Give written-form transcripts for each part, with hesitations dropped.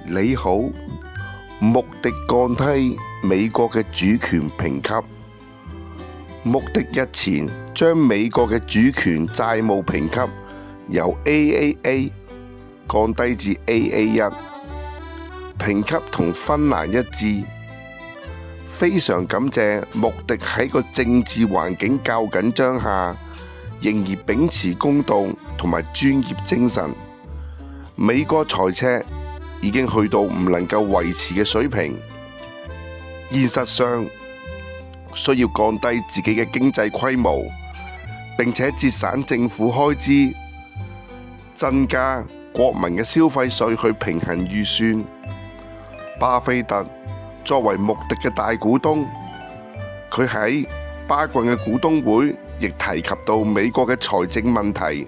你好，穆迪降低美國嘅主權評級。穆迪日前將美國嘅主權債務評級由 AAA 降低至 AA1，評級同芬蘭一致。非常感謝穆迪喺個政治環境較緊張下，仍然秉持公道同埋專業精神。美國財赤已經去到唔能夠維持嘅水平，現實上需要降低自己嘅經濟規模，並且節省政府開支，增加國民嘅消費稅去平衡預算。巴菲特作為穆迪嘅大股東，佢喺巴郡嘅股東會亦提及到美國嘅財政問題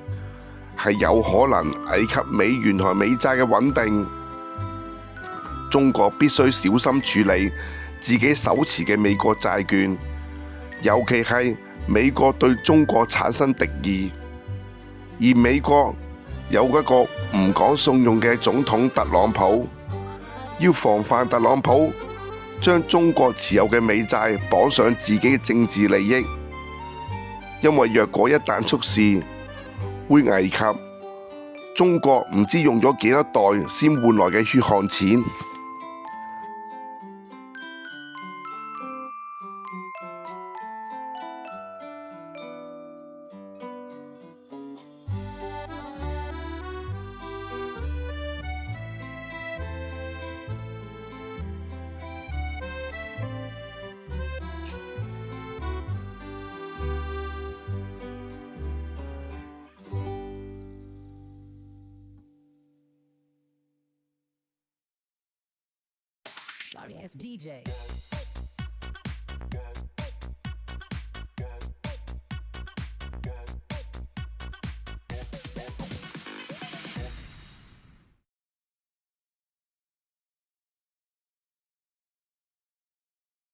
係有可能危及美元同美債嘅穩定。中國必須小心處理自己手持嘅美國債券，尤其係美國對中國產生敵意，而美國有一個唔講信用嘅總統特朗普，要防範特朗普將中國持有嘅美債綁上自己嘅政治利益，因為若果一旦出事，會危及中國唔知用咗幾多代先換來嘅血汗錢。Sorry ass DJ.